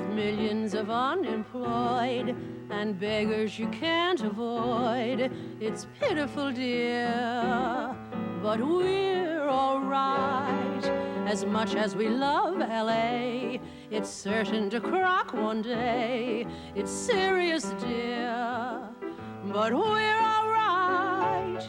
We've millions of unemployed and beggars you can't avoid. It's pitiful, dear, but we're all right. As much as we love L.A., it's certain to crack one day. It's serious, dear, but we're all right.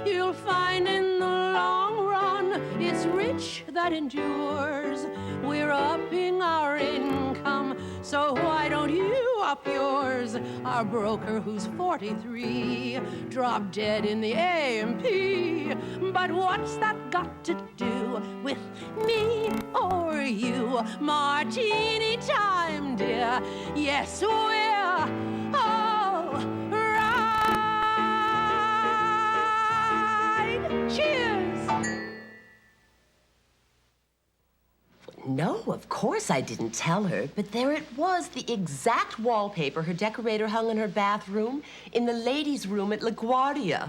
You'll find in the long run it's rich that endures. We're upping our income, so why don't you up yours? Our broker, who's 43, dropped dead in the A&P. But what's that got to do with me or you? Martini time, dear. Yes, we're all right. Cheers. No, of course I didn't tell her, but there it was, the exact wallpaper her decorator hung in her bathroom in the ladies' room at LaGuardia.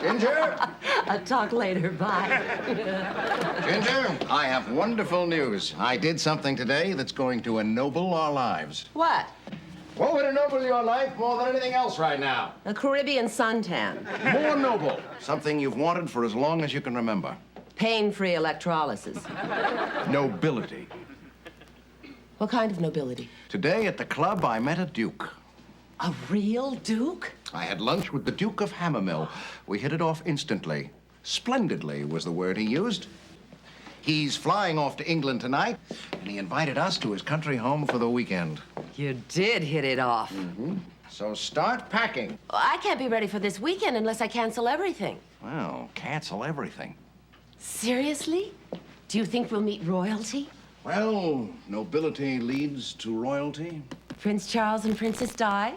Ginger? I'll talk later, bye. Ginger, I have wonderful news. I did something today that's going to ennoble our lives. What? What would ennoble your life more than anything else right now? A Caribbean suntan. More noble. Something you've wanted for as long as you can remember. Pain-free electrolysis. Nobility. What kind of nobility? Today at the club, I met a duke. A real duke? I had lunch with the Duke of Hammermill. We hit it off instantly. Splendidly was the word he used. He's flying off to England tonight, and he invited us to his country home for the weekend. You did hit it off. Mm-hmm. So start packing. I can't be ready for this weekend unless I cancel everything. Well, cancel everything. Seriously? Do you think we'll meet royalty? Well, nobility leads to royalty. Prince Charles and Princess Di?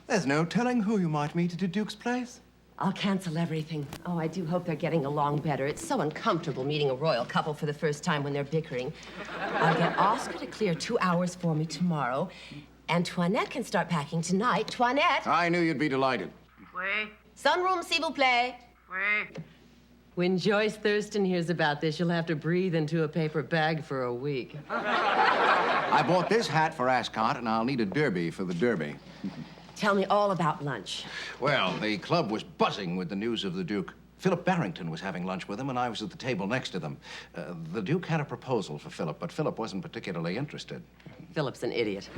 There's no telling who you might meet at a duke's place. I'll cancel everything. Oh, I do hope they're getting along better. It's so uncomfortable meeting a royal couple for the first time when they're bickering. I'll get Oscar to clear 2 hours for me tomorrow, and Toinette can start packing tonight. Toinette! I knew you'd be delighted. Oui. Sunroom, s'il vous plaît. Oui. When Joyce Thurston hears about this, she'll have to breathe into a paper bag for a week. I bought this hat for Ascot, and I'll need a derby for the derby. Tell me all about lunch. Well, the club was buzzing with the news of the Duke. Philip Barrington was having lunch with him, and I was at the table next to them. The Duke had a proposal for Philip, but Philip wasn't particularly interested. Philip's an idiot.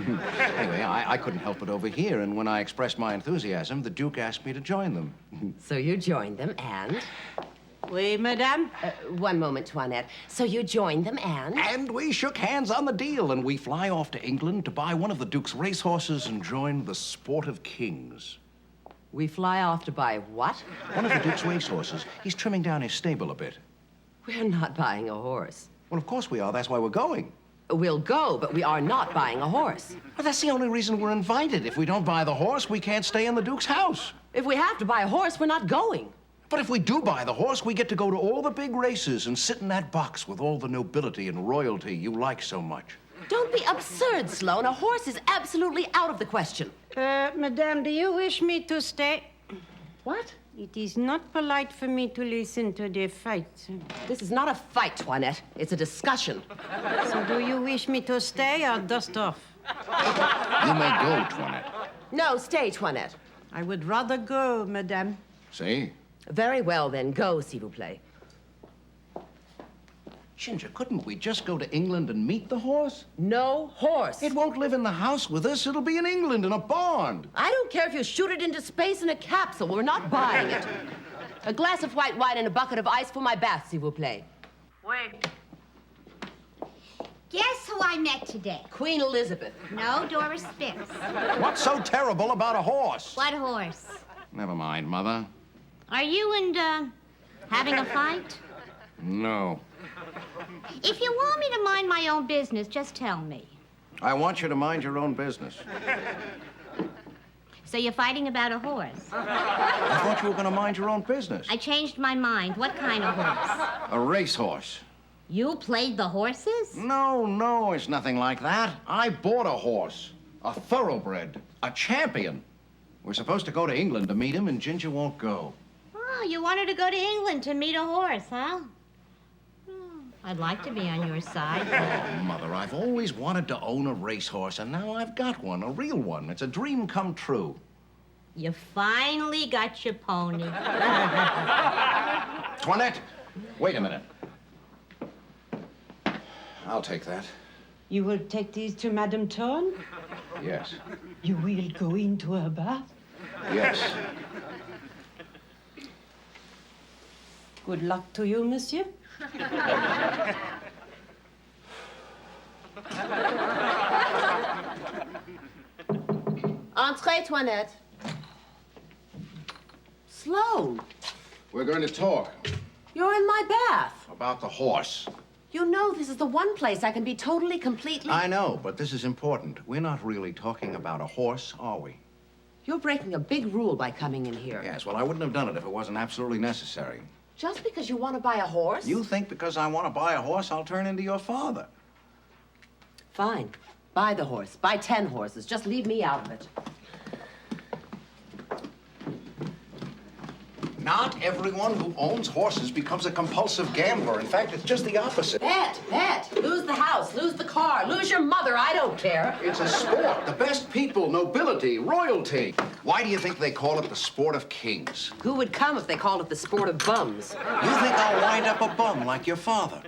Anyway, I couldn't help but overhear, and when I expressed my enthusiasm, the Duke asked me to join them. So you joined them, and? Oui, madame? One moment, Toinette. So you joined them, and? And we shook hands on the deal, and we fly off to England to buy one of the Duke's racehorses and join the sport of kings. We fly off to buy what? One of the Duke's racehorses. He's trimming down his stable a bit. We're not buying a horse. Well, of course we are. That's why we're going. We'll go, but we are not buying a horse. Well, that's the only reason we're invited. If we don't buy the horse, we can't stay in the Duke's house. If we have to buy a horse, we're not going. But if we do buy the horse, we get to go to all the big races and sit in that box with all the nobility and royalty you like so much. Don't be absurd, Sloan. A horse is absolutely out of the question. Madame, do you wish me to stay? What? It is not polite for me to listen to the fight. This is not a fight, Toinette. It's a discussion. So do you wish me to stay or dust off? You may go, Toinette. No, stay, Toinette. I would rather go, madame. See? Very well, then. Go, s'il vous plaît. Ginger, couldn't we just go to England and meet the horse? No horse. It won't live in the house with us. It'll be in England in a barn. I don't care if you shoot it into space in a capsule. We're not buying it. A glass of white wine and a bucket of ice for my bath, s'il vous plaît. Wait. Guess who I met today? Queen Elizabeth. No, Doris Spitz. What's so terrible about a horse? What horse? Never mind, Mother. Are you and, having a fight? No. If you want me to mind my own business, just tell me. I want you to mind your own business. So you're fighting about a horse? I thought you were going to mind your own business. I changed my mind. What kind of horse? A racehorse. You played the horses? No, it's nothing like that. I bought a horse. A thoroughbred. A champion. We're supposed to go to England to meet him, and Ginger won't go. Oh, you wanted to go to England to meet a horse, huh? I'd like to be on your side. Oh, Mother, I've always wanted to own a racehorse, and now I've got one, a real one. It's a dream come true. You finally got your pony. Toinette, wait a minute. I'll take that. You will take these to Madame Thorn? Yes. You will go into her bath? Yes. Good luck to you, monsieur. Entree, Toinette. Sloan, We're going to talk you're in my bath. about the horse. You know this is the one place I can be totally, completely... I know, but this is important. We're not really talking about a horse, are we? You're breaking a big rule by coming in here. Yes, well, I wouldn't have done it if it wasn't absolutely necessary. Just because you want to buy a horse? You think because I want to buy a horse, I'll turn into your father? Fine. Buy the horse. Buy 10 horses. Just leave me out of it. Not everyone who owns horses becomes a compulsive gambler. In fact, it's just the opposite. Bet. Lose the house, lose the car, lose your mother. I don't care. It's a sport. The best people, nobility, royalty. Why do you think they call it the sport of kings? Who would come if they called it the sport of bums? You think I'll wind up a bum like your father?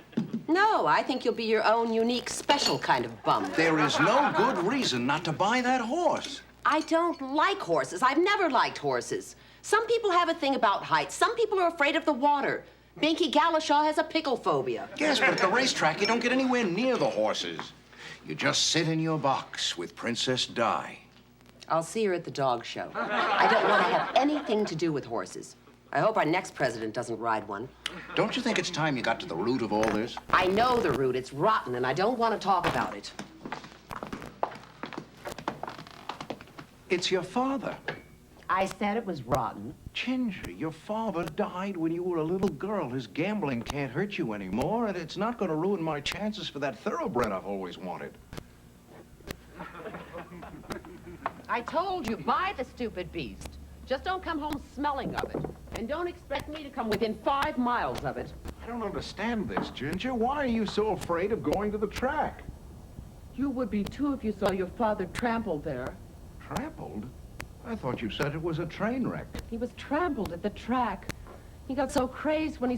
No, I think you'll be your own unique, special kind of bum. There is no good reason not to buy that horse. I don't like horses. I've never liked horses. Some people have a thing about heights. Some people are afraid of the water. Binky Galashaw has a pickle phobia. Yes, but at the racetrack, you don't get anywhere near the horses. You just sit in your box with Princess Di. I'll see her at the dog show. I don't want to have anything to do with horses. I hope our next president doesn't ride one. Don't you think it's time you got to the root of all this? I know the root. It's rotten, and I don't want to talk about it. It's your father. I said it was rotten. Ginger, your father died when you were a little girl. His gambling can't hurt you anymore, and it's not going to ruin my chances for that thoroughbred I've always wanted. I told you, buy the stupid beast. Just don't come home smelling of it. And don't expect me to come within 5 miles of it. I don't understand this, Ginger. Why are you so afraid of going to the track? You would be too if you saw your father trampled there. Trampled? I thought you said it was a train wreck. He was trampled at the track. He got so crazed when he